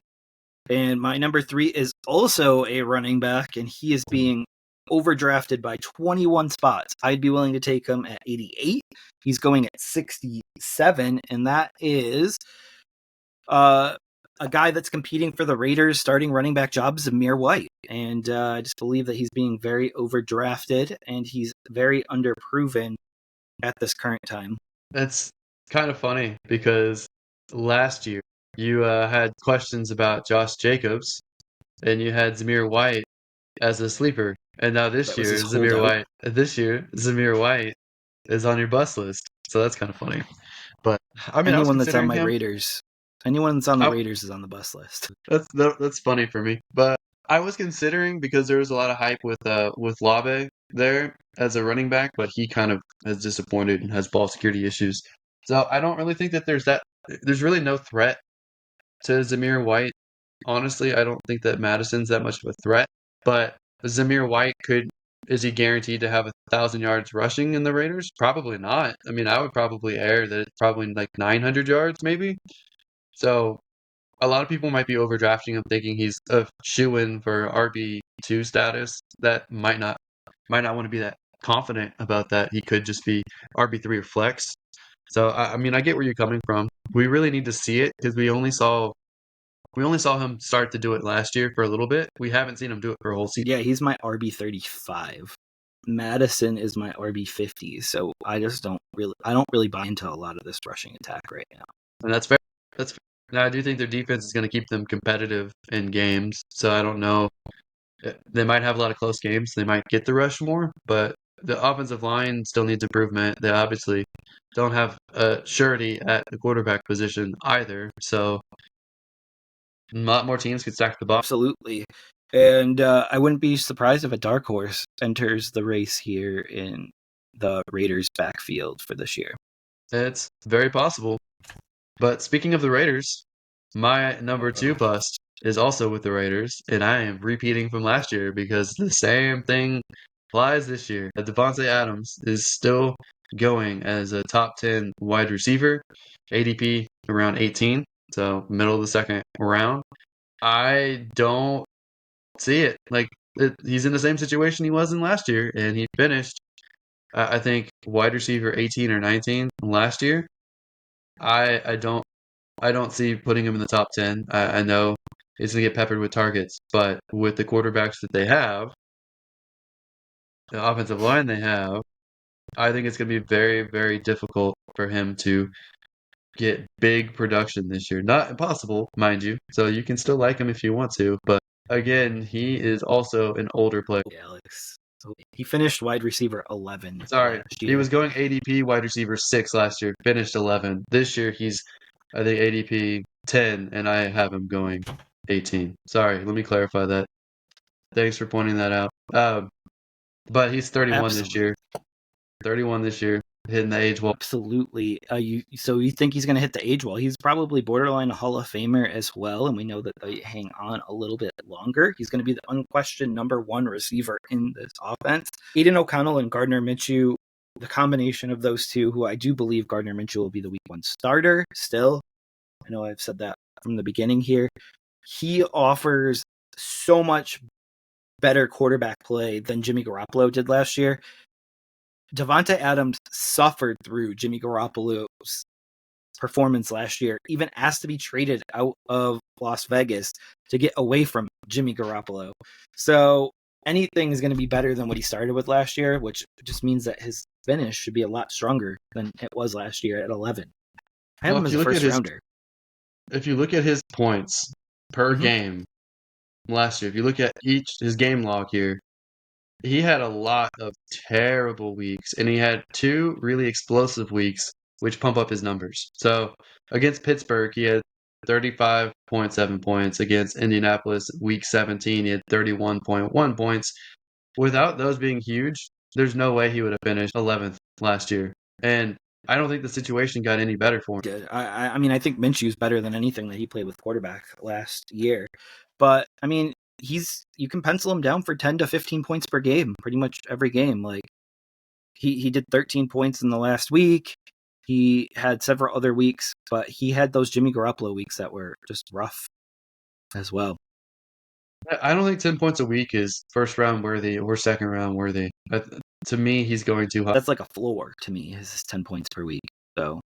And my number 3 is also a running back, and he is being overdrafted by 21 spots. I'd be willing to take him at 88. He's going at 67, and that is a guy that's competing for the Raiders' starting running back job, Zamir White. And I just believe that he's being very overdrafted, and he's very underproven at this current time. That's kind of funny because last year you had questions about Josh Jacobs and you had Zamir White as a sleeper, and now That was his Zamir holdout. White. This year Zamir White is on your bus list, so that's kind of funny. But I mean, I was Anyone that's on considering my him. Raiders, anyone that's on the I, Raiders is on the bus list. that's funny for me, but I was considering because there was a lot of hype with Lave there as a running back, but he kind of has disappointed and has ball security issues. So I don't really think that there's really no threat to Zamir White. Honestly, I don't think that Madison's that much of a threat, but Zamir White is he guaranteed to have 1,000 yards rushing in the Raiders? Probably not. I mean, I would probably err that it's probably like 900 yards maybe. So a lot of people might be overdrafting him thinking he's a shoe-in for RB2 status. That might not want to be that confident about that. He could just be RB3 or flex. So I mean, I get where you're coming from. We really need to see it because we only saw him start to do it last year for a little bit. We haven't seen him do it for a whole season. Yeah, he's my RB35. Madison is my RB50, so I don't really buy into a lot of this rushing attack right now. And that's fair. That's fair. Now, I do think their defense is going to keep them competitive in games. So I don't know. They might have a lot of close games. They might get the rush more, but the offensive line still needs improvement. They obviously don't have a surety at the quarterback position either. So a lot more teams could stack the box. Absolutely. And I wouldn't be surprised if a dark horse enters the race here in the Raiders' backfield for this year. It's very possible. But speaking of the Raiders, my number two bust is also with the Raiders, and I am repeating from last year because the same thing applies this year. Devontae Adams is still going as a top 10 wide receiver, ADP around 18, so middle of the second round. I don't see it. He's in the same situation he was in last year, and he finished, I think, wide receiver 18 or 19 last year. I don't see putting him in the top 10. I know he's going to get peppered with targets, but with the quarterbacks that they have, the offensive line they have, I think it's going to be very, very difficult for him to get big production this year. Not impossible, mind you. So you can still like him if you want to, but again, he is also an older player. Alex. He finished wide receiver 11 Sorry, last he year. was going ADP wide receiver 6 last year, finished 11. This year he's, I think, ADP 10, and I have him going 18. Sorry, let me clarify that. Thanks for pointing that out. But he's 31 this Absolutely. year. 31 this year, hitting the age wall. Absolutely. So you think he's going to hit the age wall? He's probably borderline a Hall of Famer as well, and we know that they hang on a little bit longer. He's going to be the unquestioned number one receiver in this offense. Aiden O'Connell and Gardner Minshew, the combination of those two, who I do believe Gardner Minshew will be the week one starter still. I know I've said that from the beginning here. He offers so much better quarterback play than Jimmy Garoppolo did last year. Devontae Adams suffered through Jimmy Garoppolo's performance last year, even asked to be traded out of Las Vegas to get away from Jimmy Garoppolo. So anything is going to be better than what he started with last year, which just means that his finish should be a lot stronger than it was last year at 11. I have Well, him as a first rounder. if you look at his points per game last year, if you look at his game log here, he had a lot of terrible weeks, and he had two really explosive weeks, which pump up his numbers. So against Pittsburgh, he had 35.7 points. Against Indianapolis, week 17, he had 31.1 points. Without those being huge, there's no way he would have finished 11th last year. And I don't think the situation got any better for him. I mean, I think Minshew's better than anything that he played with quarterback last year. But, I mean, you can pencil him down for 10 to 15 points per game, pretty much every game. Like, he did 13 points in the last week. He had several other weeks, but he had those Jimmy Garoppolo weeks that were just rough as well. I don't think 10 points a week is first round worthy or second round worthy. To me, he's going too high. That's like a floor to me, is 10 points per week. So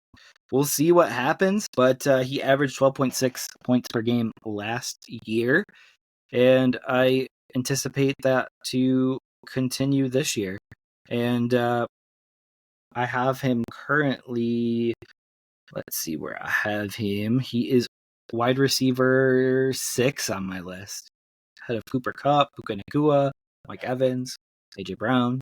we'll see what happens, but he averaged 12.6 points per game last year, and I anticipate that to continue this year. And I have him currently, let's see where I have him. He is wide receiver 6 on my list. Head of Cooper Kupp, Puka Nacua, Mike Evans, AJ Brown.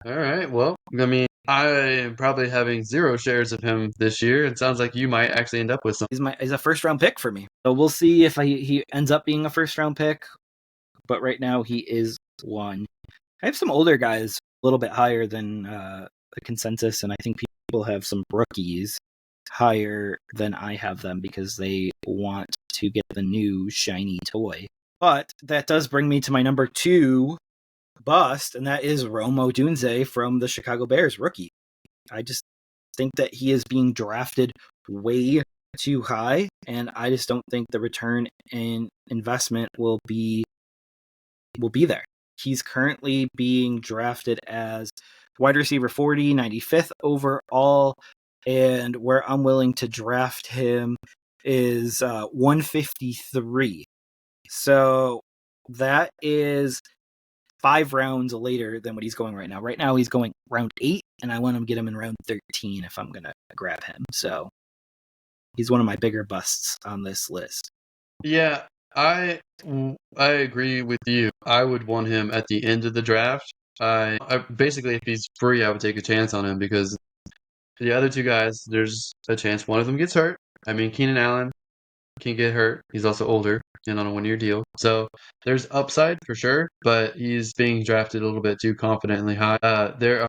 All right. Well, I mean, I am probably having 0 shares of him this year. It sounds like you might actually end up with some. He's a first round pick for me. So we'll see if he ends up being a first round pick. But right now he is one. I have some older guys a little bit higher than the consensus, and I think people have some rookies higher than I have them because they want to get the new shiny toy. But that does bring me to my number 2 bust, and that is Rome Odunze from the Chicago Bears, rookie. I just think that he is being drafted way too high, and I just don't think the return in investment will be there. He's currently being drafted as wide receiver 40, 95th overall, and where I'm willing to draft him is 153. So that is 5 rounds later than what he's going right now. Right now he's going round 8, and I want to get him in round 13 if I'm gonna grab him. So he's one of my bigger busts on this list. Yeah, I agree with you. I would want him at the end of the draft. I basically, if he's free, I would take a chance on him because the other two guys, there's a chance one of them gets hurt. I mean, Keenan Allen can get hurt. He's also older and on a 1 year deal. So there's upside for sure, but he's being drafted a little bit too confidently high. There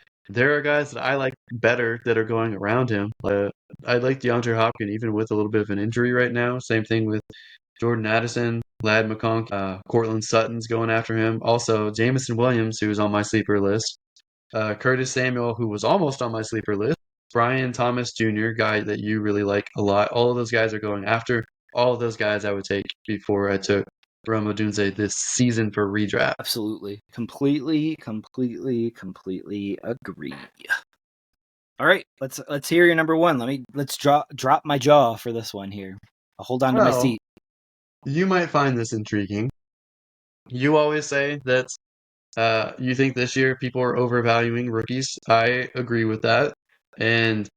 are guys that I like better that are going around him. I like DeAndre Hopkins even with a little bit of an injury right now. Same thing with Jordan Addison, Lad McConkey, Cortland Sutton's going after him. Also, Jameson Williams, who's on my sleeper list. Curtis Samuel, who was almost on my sleeper list. Brian Thomas Jr., guy that you really like a lot. All of those guys are going after. All of those guys I would take before I took Rome Odunze this season for redraft. Absolutely. Completely agree. All right, let's hear your number one. Let's drop my jaw for this one here. I'll hold on to my seat. You might find this intriguing. You always say that you think this year people are overvaluing rookies. I agree with that. And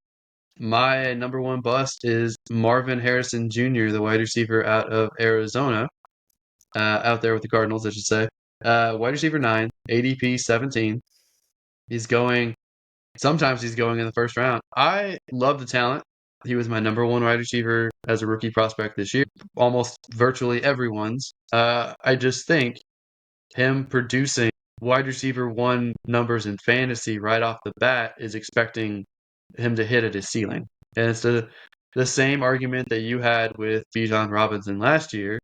my number one bust is Marvin Harrison Jr., the wide receiver out of Arizona, out there with the Cardinals, I should say. Wide receiver 9, ADP 17. Sometimes he's going in the first round. I love the talent. He was my number one wide receiver as a rookie prospect this year. Almost virtually everyone's. I just think him producing wide receiver 1 numbers in fantasy right off the bat is expecting him to hit at his ceiling. And it's the same argument that you had with Bijan Robinson last year.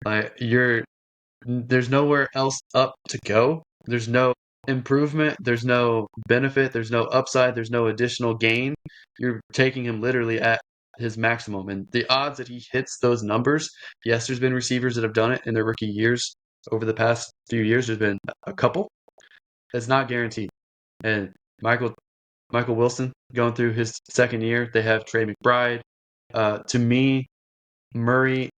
Like there's nowhere else up to go. There's no improvement, there's no benefit, there's no upside, there's no additional gain. You're taking him literally at his maximum. And the odds that he hits those numbers, yes, there's been receivers that have done it in their rookie years. Over the past few years, there's been a couple. It's not guaranteed. And Michael Wilson going through his second year. They have Trey McBride. To me, Murray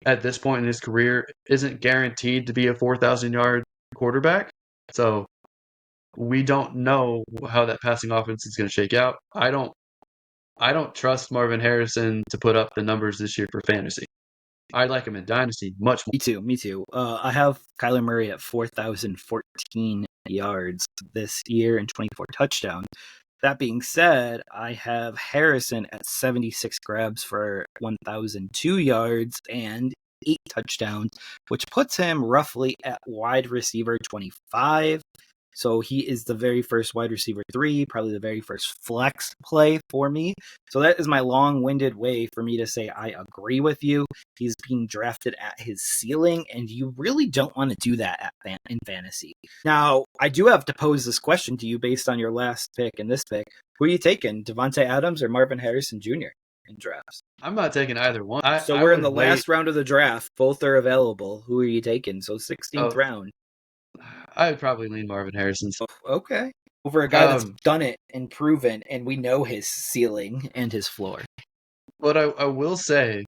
at this point in his career isn't guaranteed to be a 4,000-yard quarterback. So we don't know how that passing offense is going to shake out. I don't trust Marvin Harrison to put up the numbers this year for fantasy. I like him in Dynasty much more. Me too. I have Kyler Murray at 4,014 yards this year and 24 touchdowns. That being said, I have Harrison at 76 grabs for 1,002 yards and 8 touchdowns, which puts him roughly at wide receiver 25. So he is the very first wide receiver 3, probably the very first flex play for me. So that is my long-winded way for me to say I agree with you. He's being drafted at his ceiling, and you really don't want to do that in fantasy. Now, I do have to pose this question to you based on your last pick and this pick. Who are you taking, Devontae Adams or Marvin Harrison Jr. in drafts? I'm not taking either one. So we're in the last round of the draft. Both are available. Who are you taking? So 16th round. I would probably lean Marvin Harrison. Okay. Over a guy that's done it and proven, and we know his ceiling and his floor. But I will say,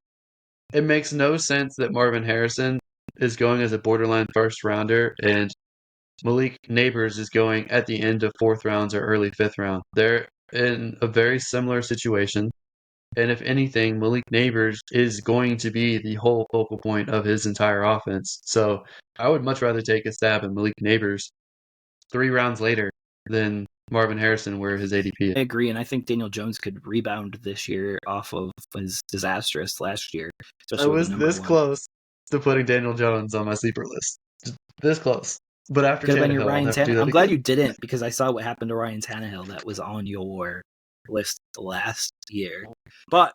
it makes no sense that Marvin Harrison is going as a borderline first rounder and Malik Neighbors is going at the end of 4th rounds or early 5th round. They're in a very similar situation. And if anything, Malik Neighbors is going to be the whole focal point of his entire offense. So I would much rather take a stab at Malik Neighbors 3 rounds later than Marvin Harrison, where his ADP is. I agree, and I think Daniel Jones could rebound this year off of his disastrous last year. I was this close to putting Daniel Jones on my sleeper list. This close. But after could have been your Ryan Tannehill. I'm glad you didn't, Yeah. because I saw what happened to Ryan Tannehill that was on your list last year. But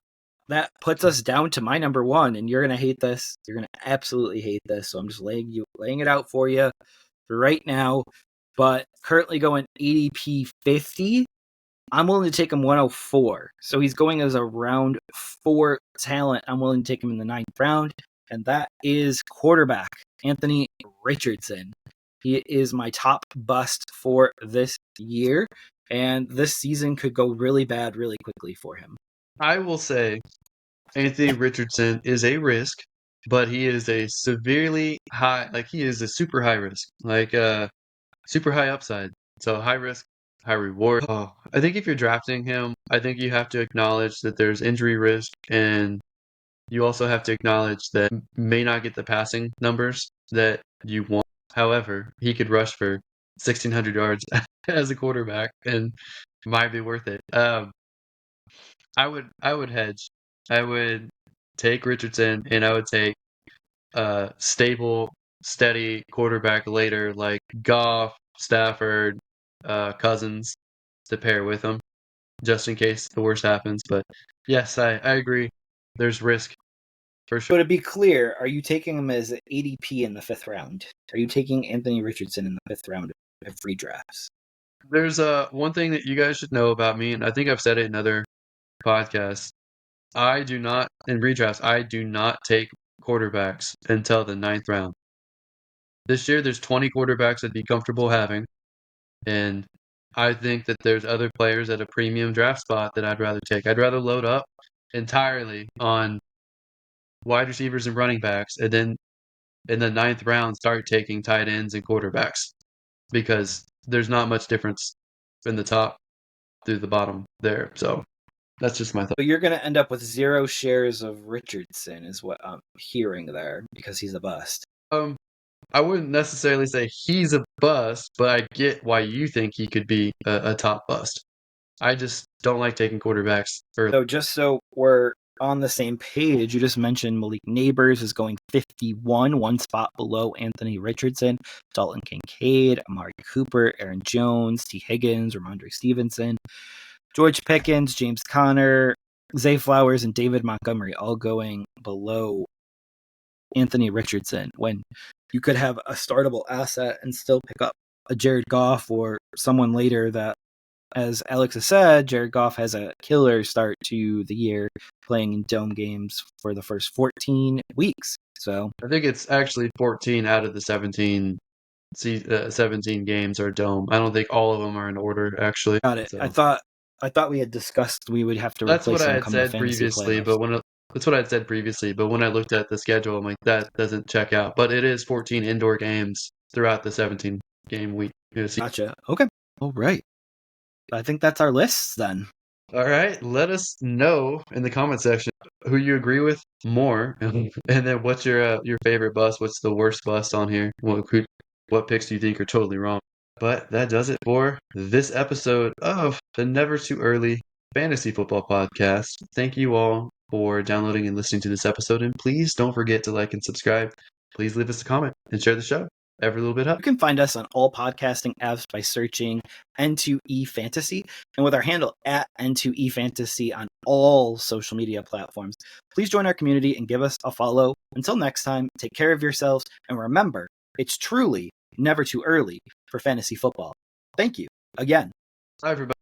that puts us down to my number one, and you're going to hate this. You're going to absolutely hate this, so I'm just laying it out for you right now. But currently going ADP 50, I'm willing to take him 104. So he's going as a round 4 talent. I'm willing to take him in the 9th round, and that is quarterback Anthony Richardson. He is my top bust for this year, and this season could go really bad really quickly for him. I will say Anthony Richardson is a risk, but he is a severely high, he is a super high risk. super high upside. So high risk, high reward. Oh, I think if you're drafting him, I think you have to acknowledge that there's injury risk, and you also have to acknowledge that may not get the passing numbers that you want. However, he could rush for 1,600 yards as a quarterback and might be worth it. I would hedge. I would take Richardson, and I would take stable, steady quarterback later, like Goff, Stafford, Cousins, to pair with him, just in case the worst happens. But yes, I agree. There's risk for sure. So to be clear, are you taking him as ADP in the 5th round? Are you taking Anthony Richardson in the 5th round of free drafts? There's one thing that you guys should know about me, and I think I've said it in other podcasts. I do not in redrafts. I do not take quarterbacks until the 9th round. This year, there's 20 quarterbacks I'd be comfortable having, and I think that there's other players at a premium draft spot that I'd rather take. I'd rather load up entirely on wide receivers and running backs, and then in the 9th round start taking tight ends and quarterbacks because there's not much difference in the top through the bottom there. So that's just my thought. So you're going to end up with 0 shares of Richardson, is what I'm hearing there, because he's a bust. I wouldn't necessarily say he's a bust, but I get why you think he could be a top bust. I just don't like taking quarterbacks early. So just so we're on the same page, you just mentioned Malik Neighbors is going 51, one spot below Anthony Richardson, Dalton Kincaid, Amari Cooper, Aaron Jones, T. Higgins, Ramondre Stevenson, George Pickens, James Conner, Zay Flowers, and David Montgomery all going below Anthony Richardson, when you could have a startable asset and still pick up a Jared Goff or someone later that, as Alex has said, Jared Goff has a killer start to the year, playing in dome games for the first 14 weeks. So I think it's actually 14 out of the 17 games are dome. I don't think all of them are in order, actually. got it. So I thought we had discussed we would have to that's what replace I him had come the said fantasy previously, playoffs. that's what I had said previously, but when I looked at the schedule, I'm like, that doesn't check out. But it is 14 indoor games throughout the 17 game week. Gotcha. Okay. All right. I think that's our lists then. All right, let us know in the comment section who you agree with more, and then what's your favorite bust? What's the worst bust on here? What picks do you think are totally wrong? But that does it for this episode of the Never Too Early Fantasy Football Podcast. Thank you all for downloading and listening to this episode, and please don't forget to like and subscribe. Please leave us a comment and share the show. Every little bit helps. You can find us on all podcasting apps by searching N2E Fantasy, and with our handle at N2E Fantasy on all social media platforms. Please join our community and give us a follow. Until next time, take care of yourselves, and remember, it's truly never too early for fantasy football. Thank you again. Bye, everybody.